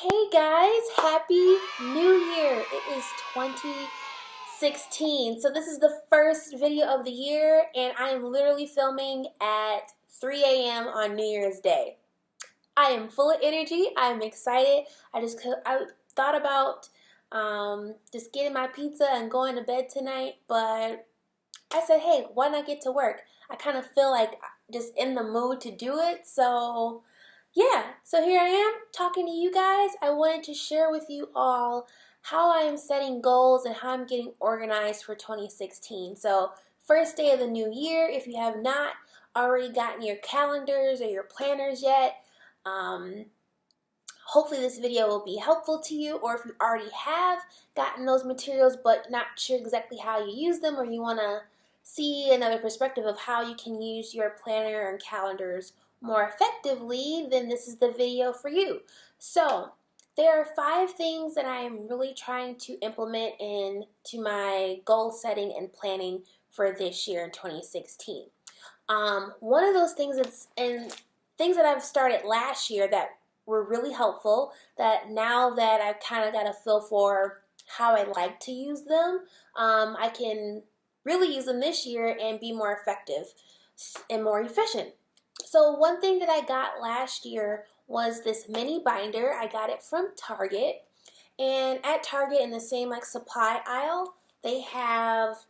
Hey guys, happy new year. It is 2016. So this is the first video of the year and I am literally filming at 3 a.m. on New Year's Day. I am full of energy. I'm excited. I thought about just getting my pizza and going to bed tonight, but I said, hey, why not get to work? I kind of feel like just in the mood to do it. So yeah, so here I am talking to you guys. I wanted to share with you all how I am setting goals and how I'm getting organized for 2016. So first day of the new year, if you have not already gotten your calendars or your planners yet, hopefully this video will be helpful to you, or if you already have gotten those materials but not sure exactly how you use them, or you want to see another perspective of how you can use your planner and calendars more effectively, then this is the video for you. So there are 5 things that I am really trying to implement into my goal setting and planning for this year in 2016. One of those things things that I've started last year that were really helpful, that now that I've kind of got a feel for how I like to use them, I can really use them this year and be more effective and more efficient. So one thing that I got last year was this mini binder. I got it from Target, and at Target in the same like supply aisle, they have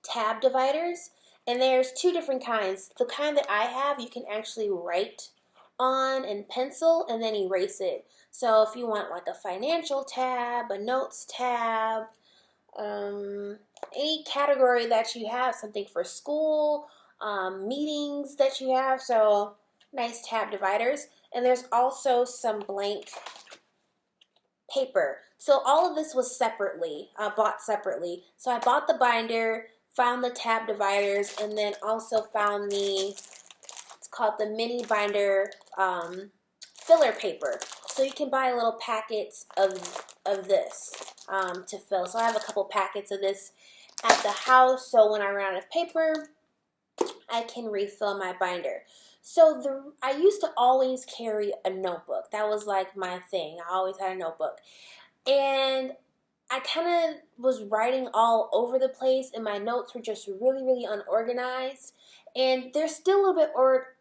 tab dividers, and there's 2 different kinds. The kind that I have, you can actually write on in pencil and then erase it. So if you want like a financial tab, a notes tab, any category that you have, something for school, meetings that you have, so nice tab dividers. And there's also some blank paper. So all of this was bought separately. So I bought the binder, found the tab dividers, and then also found it's called the mini binder filler paper. So you can buy little packets of this to fill. So I have a couple packets of this at the house, so when I run out of paper, I can refill my binder. So I used to always carry a notebook. That was like my thing. I always had a notebook. And I kind of was writing all over the place, and my notes were just really, really unorganized. And they're still a little bit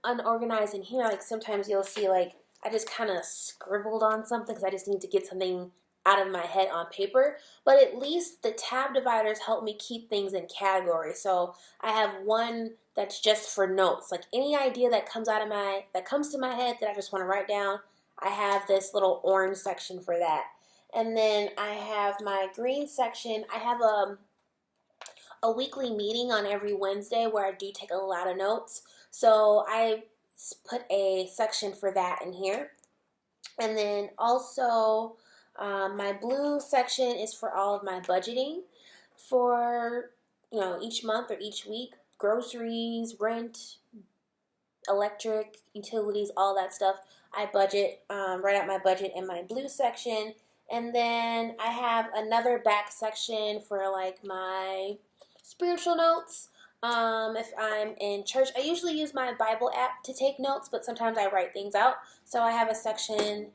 unorganized in here. Like sometimes you'll see like I just kind of scribbled on something because I just need to get something out of my head on paper. But at least the tab dividers help me keep things in categories. So I have one that's just for notes. Like any idea that comes to my head that I just want to write down, I have this little orange section for that. And then I have my green section. I have a weekly meeting on every Wednesday where I do take a lot of notes. So I put a section for that in here. And then also my blue section is for all of my budgeting for each month or each week. Groceries, rent, electric, utilities, all that stuff. I budget, write out my budget in my blue section. And then I have another back section for like my spiritual notes. If I'm in church, I usually use my Bible app to take notes, but sometimes I write things out. So I have a section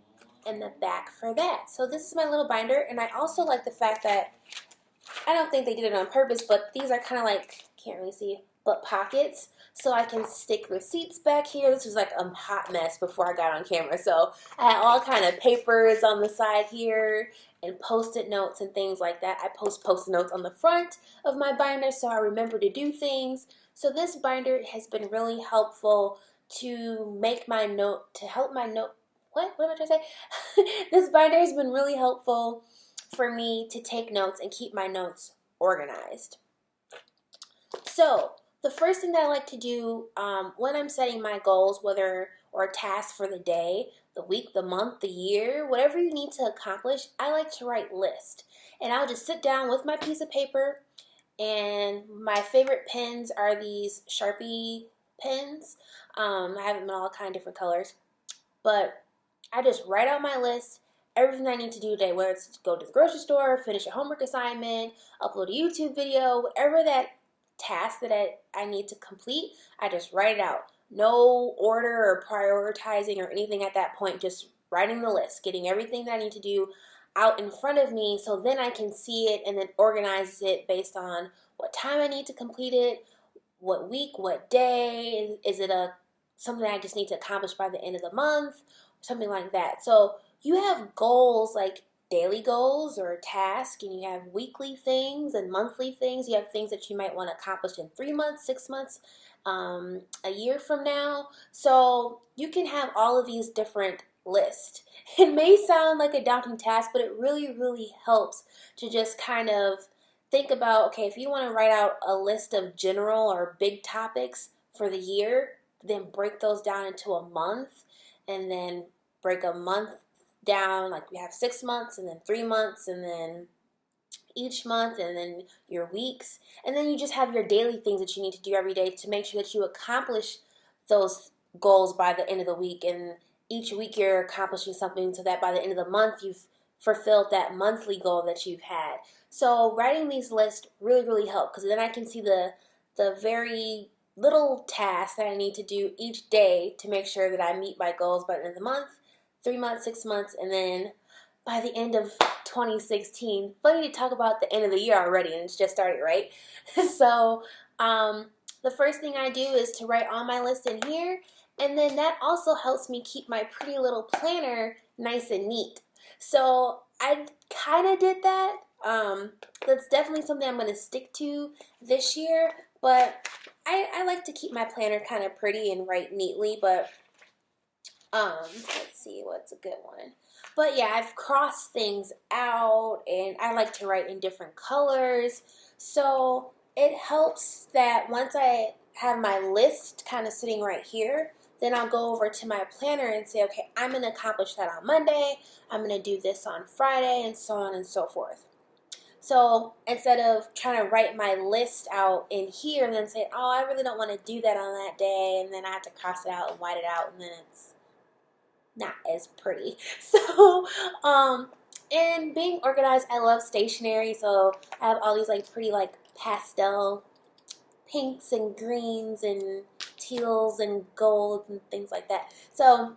in the back for that. So this is my little binder, and I also like the fact that I don't think they did it on purpose, but these are kind of like, can't really see, but pockets, so I can stick receipts back here. This was like a hot mess before I got on camera, so I had all kind of papers on the side here and post-it notes and things like that. I post post-it notes on the front of my binder so I remember to do things. So this binder has been really helpful to make my note, to help my note, what am I trying to say? This binder has been really helpful for me to take notes and keep my notes organized. So the first thing that I like to do when I'm setting my goals, or tasks for the day, the week, the month, the year, whatever you need to accomplish, I like to write lists. And I'll just sit down with my piece of paper, and my favorite pens are these Sharpie pens. I have them in all kind of different colors. But I just write out my list, everything I need to do today, whether it's go to the grocery store, finish a homework assignment, upload a YouTube video, whatever that task that I need to complete, I just write it out. No order or prioritizing or anything at that point, just writing the list, getting everything that I need to do out in front of me so then I can see it and then organize it based on what time I need to complete it, what week, what day, is it something I just need to accomplish by the end of the month, something like that. So you have goals like daily goals or tasks, and you have weekly things and monthly things. You have things that you might want to accomplish in 3 months, 6 months, a year from now. So you can have all of these different lists. It may sound like a daunting task, but it really, really helps to just kind of think about, okay, if you want to write out a list of general or big topics for the year, then break those down into a month, and then break a month down, like we have 6 months, and then 3 months, and then each month, and then your weeks, and then you just have your daily things that you need to do every day to make sure that you accomplish those goals by the end of the week, and each week you're accomplishing something so that by the end of the month you've fulfilled that monthly goal that you've had. So writing these lists really, really help, because then I can see the very little tasks that I need to do each day to make sure that I meet my goals by the end of the month, 3 months, 6 months, and then by the end of 2016. Funny to talk about the end of the year already, and it's just started, right? So the first thing I do is to write all my lists in here, and then that also helps me keep my pretty little planner nice and neat. So I kind of did that. That's definitely something I'm going to stick to this year, but I like to keep my planner kind of pretty and write neatly, but let's see what's a good one. But yeah, I've crossed things out, and I like to write in different colors, so it helps that once I have my list kind of sitting right here, then I'll go over to my planner and say, okay, I'm going to accomplish that on Monday, I'm going to do this on Friday, and so on and so forth. So instead of trying to write my list out in here and then say, oh, I really don't want to do that on that day, and then I have to cross it out and white it out, and then it's not as pretty. So, and being organized, I love stationery, so I have all these like pretty like pastel pinks and greens and teals and golds and things like that. So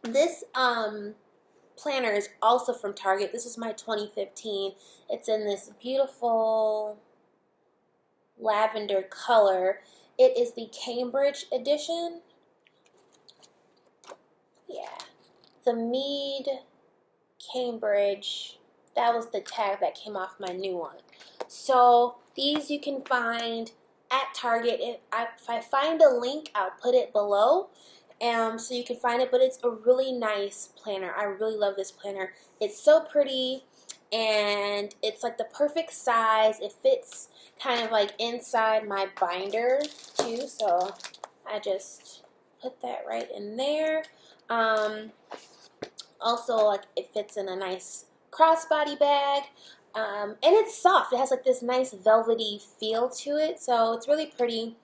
this planner is also from Target. This is my 2015. It's in this beautiful lavender color. It is the Cambrudge edition. Yeah, the Mead Cambrudge. That was the tag that came off my new one. So these you can find at Target. If I find a link, I'll put it below, so you can find it. But it's a really nice planner. I really love this planner. It's so pretty, and it's like the perfect size. It fits kind of like inside my binder too, so I just put that right in there. Also, like, it fits in a nice crossbody bag, and it's soft. It has like this nice velvety feel to it, so it's really pretty.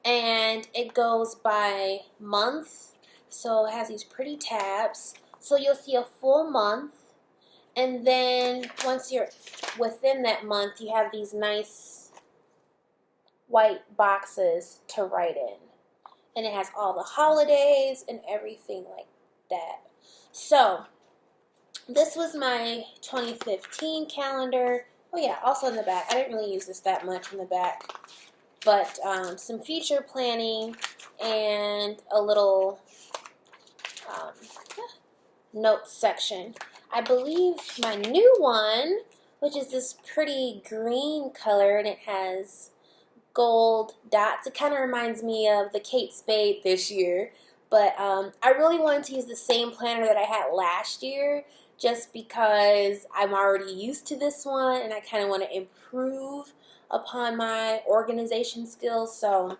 And it goes by month, so it has these pretty tabs. So you'll see a full month, and then once you're within that month, you have these nice white boxes to write in. And it has all the holidays and everything like that. So this was my 2015 calendar. Oh yeah, also in the back. I didn't really use this that much in the back. But some future planning and a little notes section. I believe my new one, which is this pretty green color, and it has gold dots. It kind of reminds me of the Kate Spade this year, but I really wanted to use the same planner that I had last year, just because I'm already used to this one and I kind of want to improve upon my organization skills. So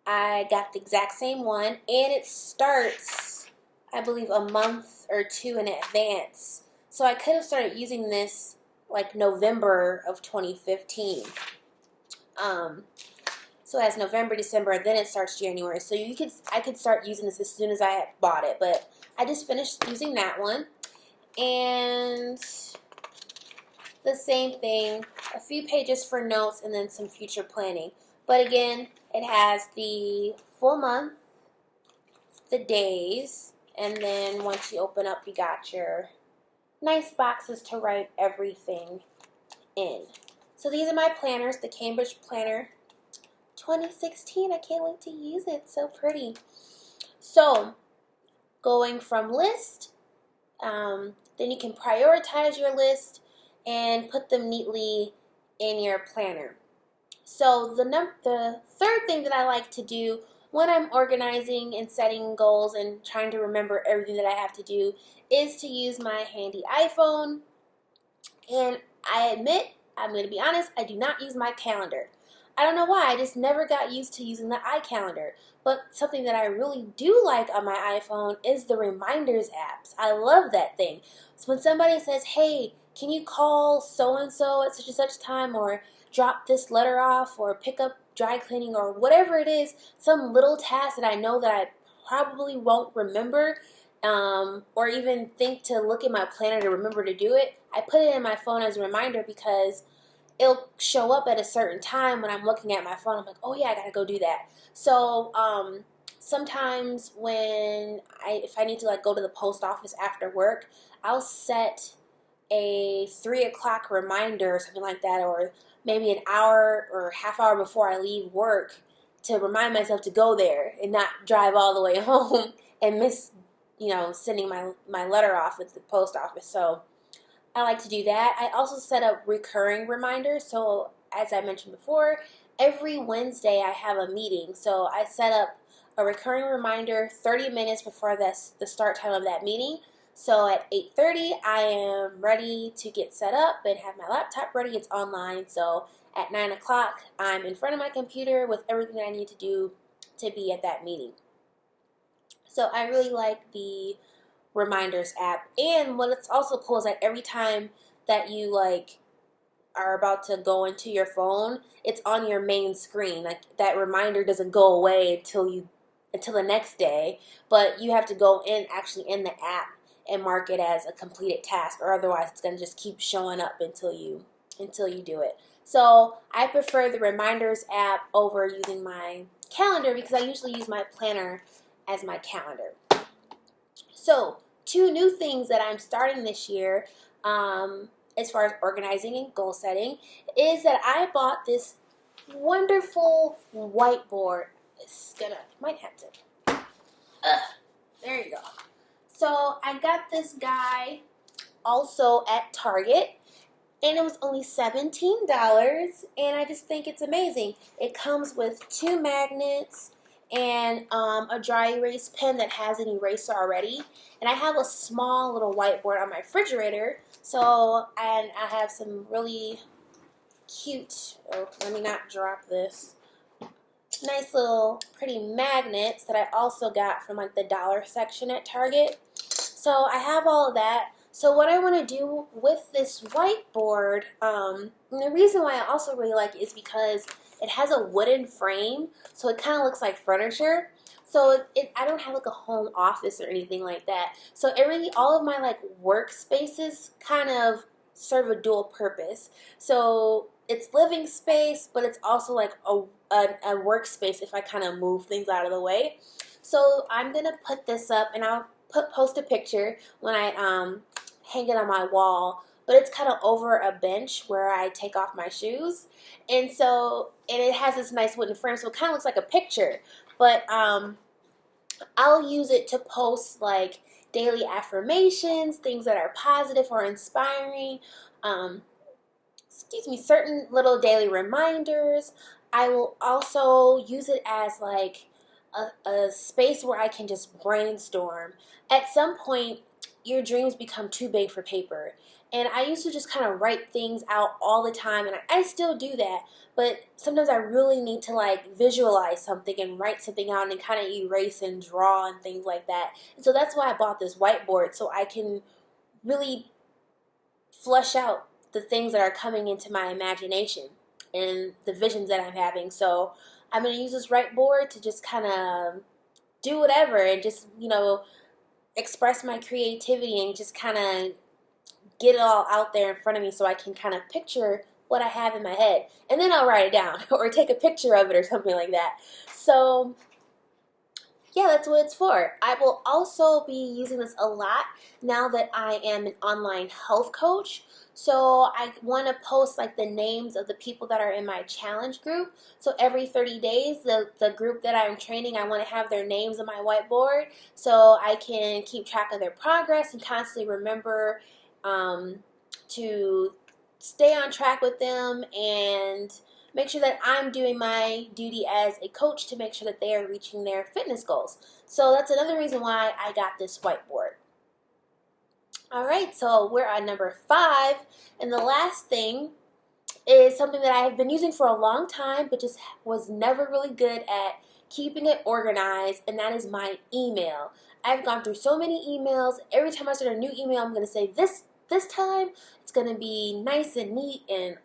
I got the exact same one, and it starts, I believe, a month or two in advance. So I could have started using this like November of 2015. So it has November, December, then it starts January. So I could start using this as soon as I had bought it, but I just finished using that one. And the same thing, a few pages for notes and then some future planning. But again, it has the full month, the days, And then once you open up, you got your nice boxes to write everything in. So these are my planners, the Cambrudge Planner 2016. I can't wait to use it. It's so pretty. So going from list, then you can prioritize your list and put them neatly in your planner. So the third thing that I like to do when I'm organizing and setting goals and trying to remember everything that I have to do is to use my handy iPhone. And I admit, I'm going to be honest, I do not use my calendar. I don't know why, I just never got used to using the iCalendar. But something that I really do like on my iPhone is the reminders apps. I love that thing. So when somebody says, hey, can you call so-and-so at such and such time, or drop this letter off, or pick up dry cleaning, or whatever it is, some little task that I know that I probably won't remember, or even think to look at my planner to remember to do it, I put it in my phone as a reminder because it'll show up at a certain time when I'm looking at my phone. I'm like, oh yeah, I gotta go do that. So sometimes if I need to like go to the post office after work, I'll set a 3 o'clock reminder or something like that, or maybe an hour or half hour before I leave work to remind myself to go there and not drive all the way home and miss, sending my letter off at the post office. So I like to do that. I also set up recurring reminders. So as I mentioned before, every Wednesday I have a meeting. So I set up a recurring reminder 30 minutes before the start time of that meeting. So at 8:30, I am ready to get set up and have my laptop ready. It's online. So at 9 o'clock, I'm in front of my computer with everything that I need to do to be at that meeting. So I really like the reminders app. And what's also cool is that every time that you are about to go into your phone, it's on your main screen. Like that reminder doesn't go away until the next day, but you have to go actually in the app and mark it as a completed task, or otherwise it's going to just keep showing up until you do it. So I prefer the reminders app over using my calendar because I usually use my planner as my calendar. So 2 new things that I'm starting this year as far as organizing and goal setting is that I bought this wonderful whiteboard. Might have to. There you go. So I got this guy also at Target, and it was only $17, and I just think it's amazing. It comes with 2 magnets and a dry erase pen that has an eraser already. And I have a small little whiteboard on my refrigerator, and I have some really cute, let me not drop this, nice little pretty magnets that I also got from the dollar section at Target. So I have all of that. So what I want to do with this whiteboard, and the reason why I also really like it is because it has a wooden frame, so it kind of looks like furniture. So I don't have a home office or anything like that. So all of my workspaces kind of serve a dual purpose. So it's living space, but it's also a workspace if I kind of move things out of the way. So I'm gonna put this up, and I'll post a picture when I hang it on my wall. But it's kind of over a bench where I take off my shoes, and it has this nice wooden frame, so it kind of looks like a picture. But I'll use it to post daily affirmations, things that are positive or inspiring. Certain little daily reminders. I will also use it as a space where I can just brainstorm. At some point, your dreams become too big for paper. And I used to just kind of write things out all the time, and I still do that. But sometimes I really need to visualize something and write something out and kind of erase and draw and things like that. And so that's why I bought this whiteboard, so I can really flush out the things that are coming into my imagination and the visions that I'm having. So I'm going to use this whiteboard to just kind of do whatever and just, express my creativity and just kind of get it all out there in front of me so I can kind of picture what I have in my head. And then I'll write it down or take a picture of it or something like that. So yeah, that's what it's for. I will also be using this a lot now that I am an online health coach. So I want to post like the names of the people that are in my challenge group. So every 30 days, the group that I'm training, I want to have their names on my whiteboard so I can keep track of their progress and constantly remember to stay on track with them and make sure that I'm doing my duty as a coach to make sure that they are reaching their fitness goals. So that's another reason why I got this whiteboard. All right, so we're on number 5, and the last thing is something that I have been using for a long time, but just was never really good at keeping it organized, and that is my email. I've gone through so many emails. Every time I start a new email, I'm going to say this time it's going to be nice and neat, and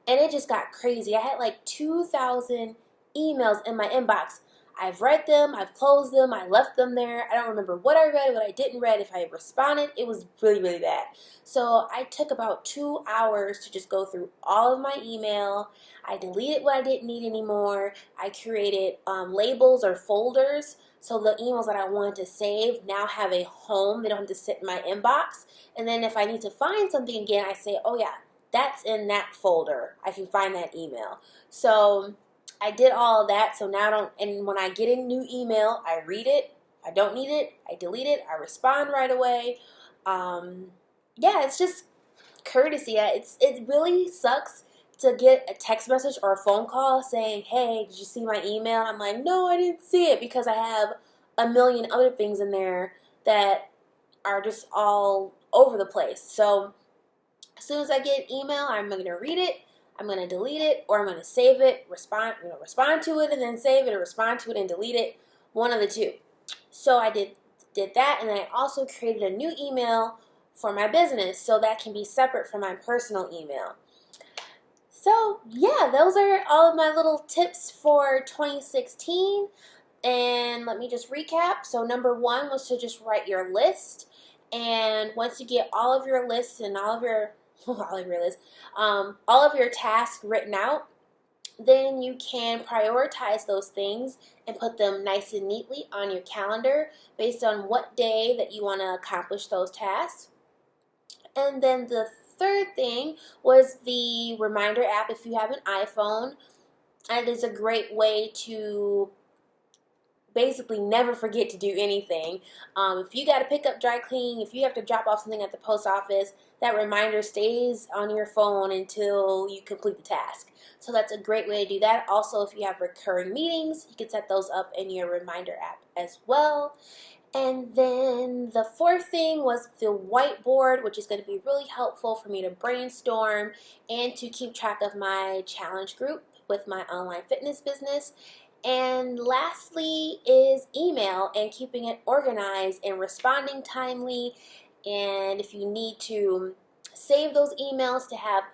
it just got crazy. I had like 2,000 emails in my inbox. I've read them, I've closed them, I left them there. I don't remember what I read, what I didn't read. If I responded, it was really, really bad. So I took about 2 hours to just go through all of my email. I deleted what I didn't need anymore. I created labels or folders so the emails that I wanted to save now have a home. They don't have to sit in my inbox. And then if I need to find something again, I say, oh yeah, that's in that folder. I can find that email. So I did all of that, so now and when I get a new email, I read it. If I don't need it, I delete it. I respond right away. Yeah, it's just courtesy. It really sucks to get a text message or a phone call saying, hey, did you see my email? I'm like, no, I didn't see it, because I have a million other things in there that are just all over the place. So as soon as I get an email, I'm going to read it, I'm going to delete it, or I'm going to save it, respond to it and then save it, or respond to it and delete it, one of the two. So I did that, and then I also created a new email for my business so that can be separate from my personal email. So yeah, those are all of my little tips for 2016. And let me just recap. So number 1 was to just write your list. And once you get all of your lists and all of your tasks written out, then you can prioritize those things and put them nice and neatly on your calendar based on what day that you want to accomplish those tasks. And then the third thing was the reminder app if you have an iPhone. And it is a great way to basically never forget to do anything. If you got to pick up dry cleaning, if you have to drop off something at the post office, that reminder stays on your phone until you complete the task. So that's a great way to do that. Also, if you have recurring meetings, you can set those up in your reminder app as well. And then the fourth thing was the whiteboard, which is going to be really helpful for me to brainstorm and to keep track of my challenge group with my online fitness business. And lastly is email and keeping it organized and responding timely. And if you need to save those emails to have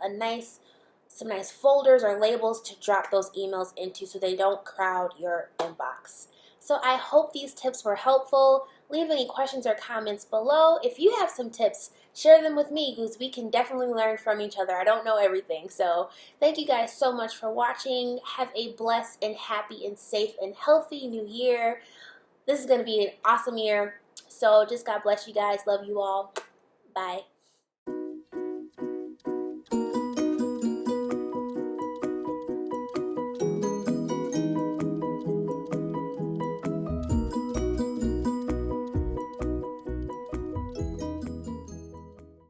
some nice folders or labels to drop those emails into so they don't crowd your inbox. So I hope these tips were helpful. Leave any questions or comments below. If you have some tips, share them with me, because we can definitely learn from each other. I don't know everything. So thank you guys so much for watching. Have a blessed and happy and safe and healthy new year. This is going to be an awesome year. So just God bless you guys. Love you all. Bye.